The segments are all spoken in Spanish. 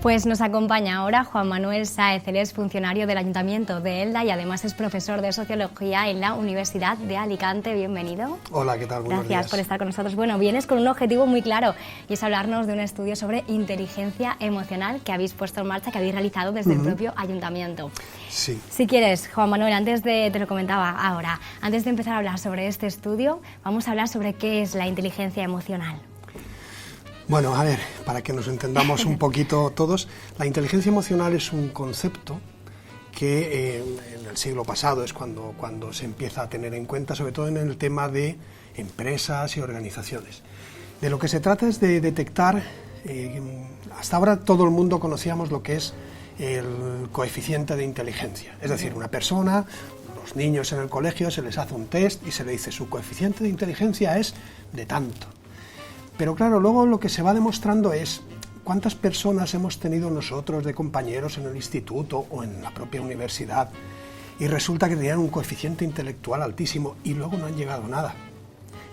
Pues nos acompaña ahora Juan Manuel Sáez, él es funcionario del Ayuntamiento de Elda y además es profesor de Sociología en la Universidad de Alicante. Bienvenido. Hola, ¿qué tal? Buenos días. Gracias por estar con nosotros. Bueno, vienes con un objetivo muy claro y es hablarnos de un estudio sobre inteligencia emocional que habéis puesto en marcha, que habéis realizado desde el propio Ayuntamiento. Sí. Si quieres, Juan Manuel, te lo comentaba ahora, antes de empezar a hablar sobre este estudio, vamos a hablar sobre qué es la inteligencia emocional. Bueno, a ver, para que nos entendamos un poquito todos, la inteligencia emocional es un concepto que en el siglo pasado es cuando se empieza a tener en cuenta, sobre todo en el tema de empresas y organizaciones. De lo que se trata es de detectar, hasta ahora todo el mundo conocíamos lo que es el coeficiente de inteligencia, es decir, una persona, los niños en el colegio se les hace un test y se le dice su coeficiente de inteligencia es de tanto. Pero claro, luego lo que se va demostrando es cuántas personas hemos tenido nosotros de compañeros en el instituto o en la propia universidad y resulta que tenían un coeficiente intelectual altísimo y luego no han llegado a nada.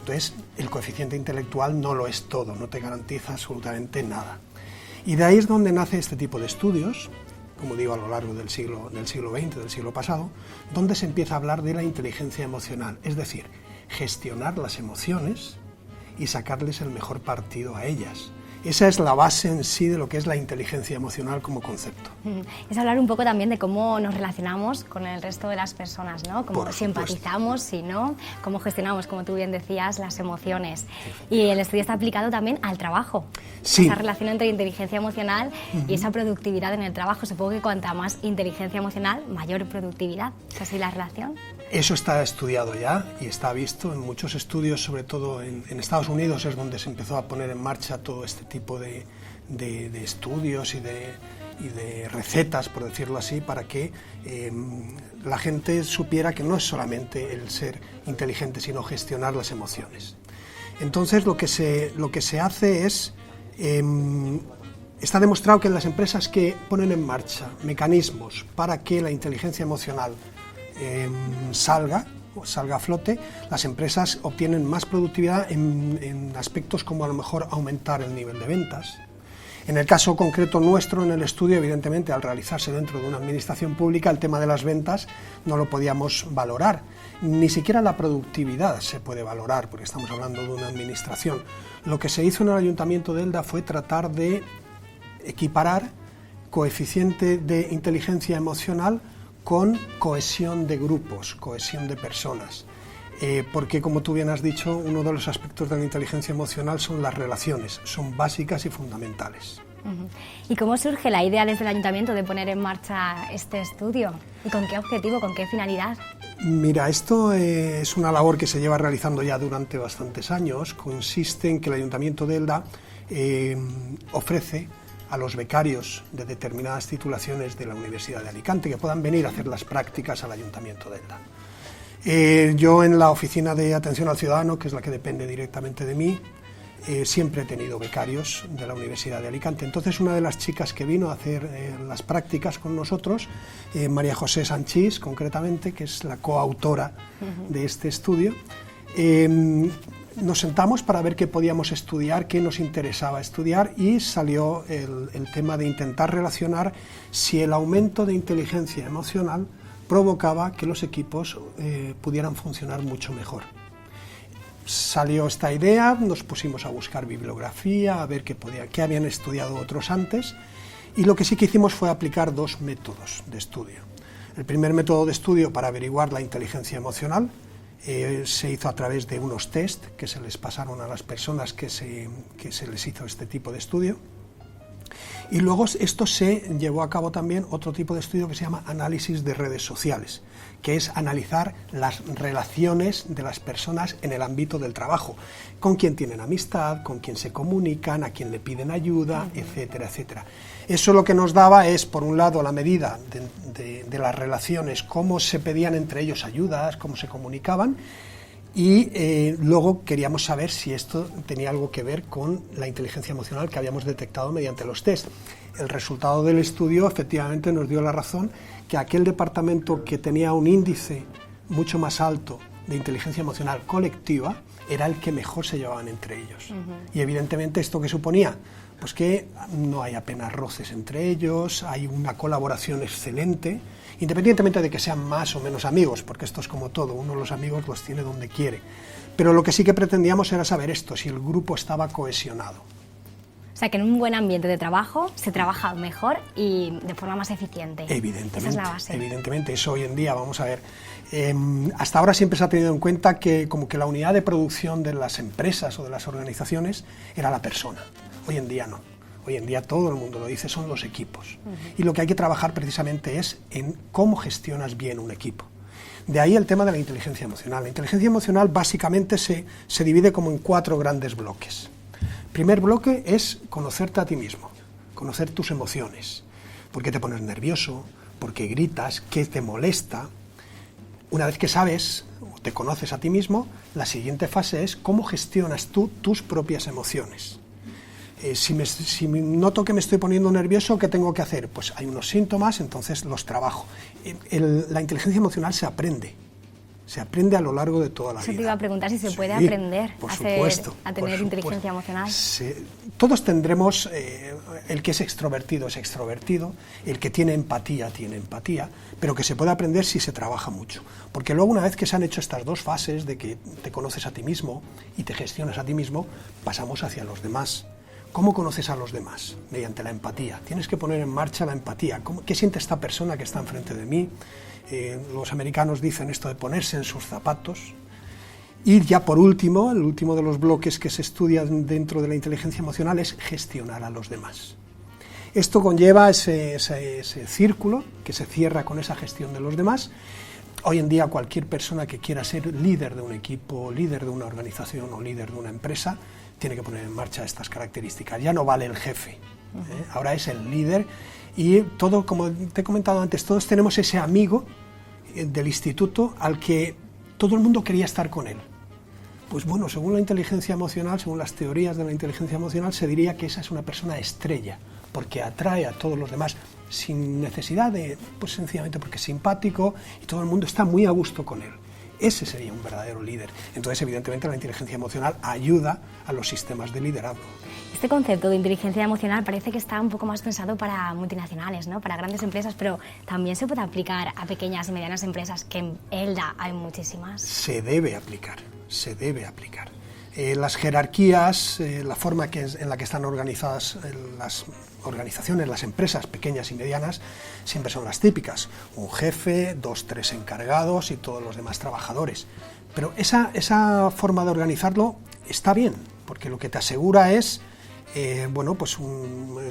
Entonces, el coeficiente intelectual no lo es todo, no te garantiza absolutamente nada. Y de ahí es donde nace este tipo de estudios, como digo, a lo largo del siglo XX, del siglo pasado, donde se empieza a hablar de la inteligencia emocional, es decir, gestionar las emociones y sacarles el mejor partido a ellas. Esa es la base en sí de lo que es la inteligencia emocional como concepto. Es hablar un poco también de cómo nos relacionamos con el resto de las personas, ¿no? Cómo si empatizamos, si no, cómo gestionamos, como tú bien decías, las emociones. Y el estudio está aplicado también al trabajo. Sí. Esa relación entre inteligencia emocional y esa productividad en el trabajo. Supongo que cuanta más inteligencia emocional, mayor productividad. ¿Es así la relación? Eso está estudiado ya y está visto en muchos estudios, sobre todo en Estados Unidos es donde se empezó a poner en marcha todo este tipo de estudios y de recetas, por decirlo así, para que la gente supiera que no es solamente el ser inteligente, sino gestionar las emociones. Entonces lo que se hace es, está demostrado que en las empresas que ponen en marcha mecanismos para que la inteligencia emocional salga a flote, las empresas obtienen más productividad en aspectos como a lo mejor aumentar el nivel de ventas. En el caso concreto nuestro, en el estudio, evidentemente, al realizarse dentro de una administración pública, el tema de las ventas no lo podíamos valorar. Ni siquiera la productividad se puede valorar, porque estamos hablando de una administración. Lo que se hizo en el Ayuntamiento de Elda fue tratar de equiparar coeficiente de inteligencia emocional con cohesión de grupos, cohesión de personas, porque como tú bien has dicho, uno de los aspectos de la inteligencia emocional son las relaciones, son básicas y fundamentales. ¿Y cómo surge la idea desde el Ayuntamiento de poner en marcha este estudio? ¿Y con qué objetivo, con qué finalidad? Mira, esto es una labor que se lleva realizando ya durante bastantes años, consiste en que el Ayuntamiento de Elda ofrece a los becarios de determinadas titulaciones de la Universidad de Alicante que puedan venir a hacer las prácticas al Ayuntamiento de Elda. Yo en la Oficina de Atención al Ciudadano, que es la que depende directamente de mí, siempre he tenido becarios de la Universidad de Alicante. Entonces una de las chicas que vino a hacer las prácticas con nosotros, María José Sanchís concretamente, que es la coautora de este estudio, nos sentamos para ver qué podíamos estudiar, qué nos interesaba estudiar y salió el tema de intentar relacionar si el aumento de inteligencia emocional provocaba que los equipos pudieran funcionar mucho mejor. Salió esta idea, nos pusimos a buscar bibliografía, a ver qué habían estudiado otros antes y lo que sí que hicimos fue aplicar dos métodos de estudio. El primer método de estudio para averiguar la inteligencia emocional se hizo a través de unos test que se les pasaron a las personas que se les hizo este tipo de estudio. Y luego esto se llevó a cabo también otro tipo de estudio que se llama análisis de redes sociales, que es analizar las relaciones de las personas en el ámbito del trabajo, con quién tienen amistad, con quién se comunican, a quién le piden ayuda, etcétera, etcétera. Eso lo que nos daba es, por un lado, la medida de las relaciones, cómo se pedían entre ellos ayudas, cómo se comunicaban, y luego queríamos saber si esto tenía algo que ver con la inteligencia emocional que habíamos detectado mediante los test. El resultado del estudio efectivamente nos dio la razón que aquel departamento que tenía un índice mucho más alto de inteligencia emocional colectiva era el que mejor se llevaban entre ellos. Y evidentemente esto que suponía, pues que no hay apenas roces entre ellos, hay una colaboración excelente, independientemente de que sean más o menos amigos, porque esto es como todo, uno los amigos los tiene donde quiere. Pero lo que sí que pretendíamos era saber esto, si el grupo estaba cohesionado. O sea, que en un buen ambiente de trabajo se trabaja mejor y de forma más eficiente. Evidentemente. Esa es la base. Evidentemente, eso hoy en día, vamos a ver. Hasta ahora siempre se ha tenido en cuenta que como que la unidad de producción de las empresas o de las organizaciones era la persona. Hoy en día no. Hoy en día todo el mundo lo dice, son los equipos. Y lo que hay que trabajar precisamente es en cómo gestionas bien un equipo. De ahí el tema de la inteligencia emocional. La inteligencia emocional básicamente se divide como en 4 grandes bloques. Primer bloque es conocerte a ti mismo, conocer tus emociones. ¿Por qué te pones nervioso? ¿Por qué gritas? ¿Qué te molesta? Una vez que sabes o te conoces a ti mismo, la siguiente fase es cómo gestionas tú tus propias emociones. Si noto que me estoy poniendo nervioso, ¿qué tengo que hacer? Pues hay unos síntomas, entonces los trabajo. La inteligencia emocional se aprende a lo largo de toda la vida. Eso te iba a preguntar si se puede aprender a tener inteligencia emocional. Todos tendremos, el que es extrovertido, el que tiene empatía, pero que se puede aprender si se trabaja mucho. Porque luego, una vez que se han hecho estas 2 fases de que te conoces a ti mismo y te gestionas a ti mismo, pasamos hacia los demás. ¿Cómo conoces a los demás? Mediante la empatía. Tienes que poner en marcha la empatía. ¿Qué siente esta persona que está enfrente de mí? Los americanos dicen esto de ponerse en sus zapatos. Y ya por último, el último de los bloques que se estudia dentro de la inteligencia emocional es gestionar a los demás. Esto conlleva ese círculo que se cierra con esa gestión de los demás. Hoy en día cualquier persona que quiera ser líder de un equipo, líder de una organización o líder de una empresa, tiene que poner en marcha estas características. Ya no vale el jefe, ahora es el líder. Y todo, como te he comentado antes, todos tenemos ese amigo del instituto al que todo el mundo quería estar con él. Pues bueno, según la inteligencia emocional, según las teorías de la inteligencia emocional, se diría que esa es una persona estrella, porque atrae a todos los demás, sin necesidad de, pues sencillamente porque es simpático y todo el mundo está muy a gusto con él. Ese sería un verdadero líder. Entonces, evidentemente, la inteligencia emocional ayuda a los sistemas de liderazgo. Este concepto de inteligencia emocional parece que está un poco más pensado para multinacionales, ¿no? Para grandes empresas, pero también se puede aplicar a pequeñas y medianas empresas, que en ELDA hay muchísimas. Se debe aplicar. Las jerarquías, la forma en la que están organizadas las organizaciones, las empresas pequeñas y medianas, siempre son las típicas. Un jefe, 2, 3 encargados y todos los demás trabajadores. Pero esa forma de organizarlo está bien, porque lo que te asegura es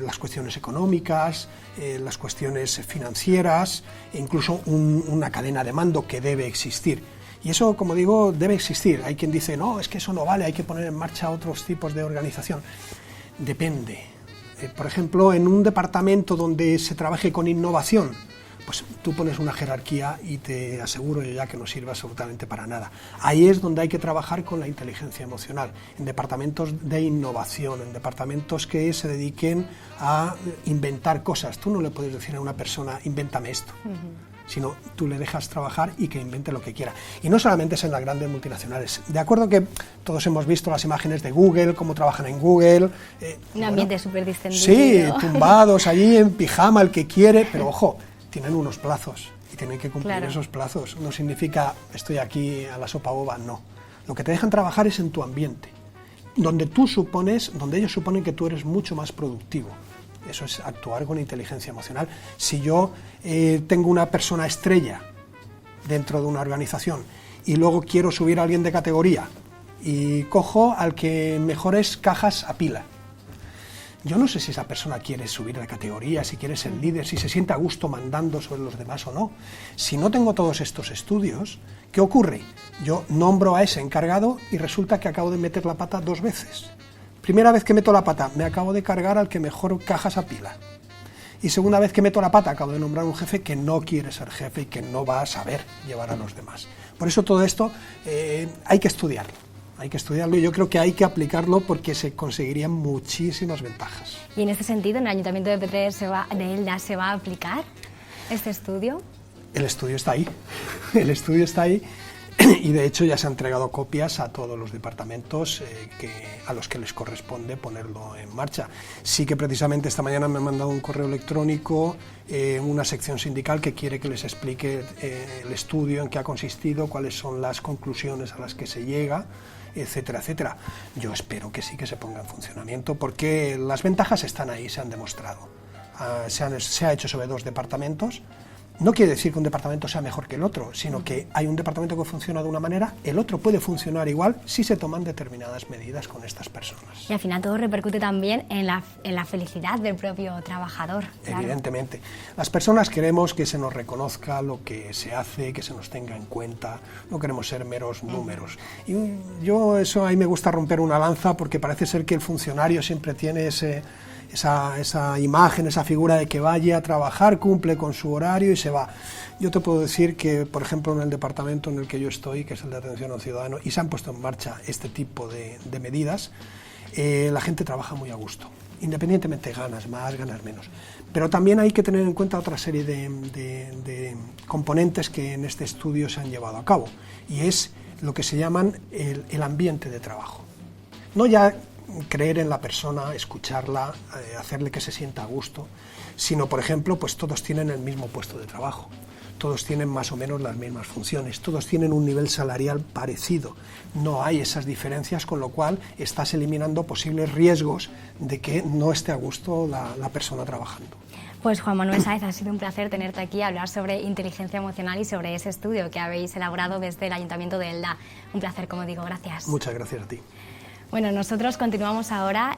las cuestiones económicas, las cuestiones financieras, e incluso una cadena de mando que debe existir. Y eso, como digo, debe existir. Hay quien dice, no, es que eso no vale, hay que poner en marcha otros tipos de organización. Depende. Por ejemplo, en un departamento donde se trabaje con innovación, pues tú pones una jerarquía y te aseguro yo ya que no sirve absolutamente para nada. Ahí es donde hay que trabajar con la inteligencia emocional, en departamentos de innovación, en departamentos que se dediquen a inventar cosas. Tú no le puedes decir a una persona, invéntame esto. Sino tú le dejas trabajar y que invente lo que quiera. Y no solamente es en las grandes multinacionales. De acuerdo que todos hemos visto las imágenes de Google, cómo trabajan en Google. Un ambiente súper distendido. Sí, tumbados allí en pijama, el que quiere, pero ojo, tienen unos plazos y tienen que cumplir esos plazos. No significa estoy aquí a la sopa boba, no. Lo que te dejan trabajar es en tu ambiente, donde ellos suponen que tú eres mucho más productivo. Eso es actuar con inteligencia emocional. Si yo tengo una persona estrella dentro de una organización y luego quiero subir a alguien de categoría y cojo al que mejores cajas apila, yo no sé si esa persona quiere subir de categoría, si quiere ser líder, si se siente a gusto mandando sobre los demás o no. Si no tengo todos estos estudios, ¿qué ocurre? Yo nombro a ese encargado y resulta que acabo de meter la pata 2 veces. Primera vez que meto la pata, me acabo de cargar al que mejor cajas apila. Y segunda vez que meto la pata, acabo de nombrar un jefe que no quiere ser jefe y que no va a saber llevar a los demás. Por eso todo esto hay que estudiarlo. Hay que estudiarlo y yo creo que hay que aplicarlo porque se conseguirían muchísimas ventajas. Y en este sentido, ¿en el Ayuntamiento de Petrer de ELDA se va a aplicar este estudio? El estudio está ahí. El estudio está ahí. y de hecho ya se han entregado copias a todos los departamentos a los que les corresponde ponerlo en marcha. Sí que precisamente esta mañana me han mandado un correo electrónico una sección sindical que quiere que les explique el estudio, en qué ha consistido, cuáles son las conclusiones a las que se llega, etcétera, etcétera. Yo espero que sí que se ponga en funcionamiento, porque las ventajas están ahí, se han demostrado. Se ha hecho sobre 2 departamentos. No quiere decir que un departamento sea mejor que el otro, sino que hay un departamento que funciona de una manera, el otro puede funcionar igual si se toman determinadas medidas con estas personas. Y al final todo repercute también en la felicidad del propio trabajador. Claro. Evidentemente. Las personas queremos que se nos reconozca lo que se hace, que se nos tenga en cuenta, no queremos ser meros números. Y yo eso ahí me gusta romper una lanza, porque parece ser que el funcionario siempre tiene esa imagen, esa figura de que vaya a trabajar, cumple con su horario y se va. Yo te puedo decir que, por ejemplo, en el departamento en el que yo estoy, que es el de atención al ciudadano, y se han puesto en marcha este tipo de medidas, la gente trabaja muy a gusto, independientemente ganas más, ganas menos. Pero también hay que tener en cuenta otra serie de componentes que en este estudio se han llevado a cabo, y es lo que se llaman el ambiente de trabajo. No ya creer en la persona, escucharla, hacerle que se sienta a gusto, sino, por ejemplo, pues todos tienen el mismo puesto de trabajo, todos tienen más o menos las mismas funciones, todos tienen un nivel salarial parecido, no hay esas diferencias, con lo cual estás eliminando posibles riesgos de que no esté a gusto la persona trabajando. Pues Juan Manuel Sáez, ha sido un placer tenerte aquí a hablar sobre inteligencia emocional y sobre ese estudio que habéis elaborado desde el Ayuntamiento de Elda. Un placer, como digo, gracias. Muchas gracias a ti. Bueno, nosotros continuamos ahora.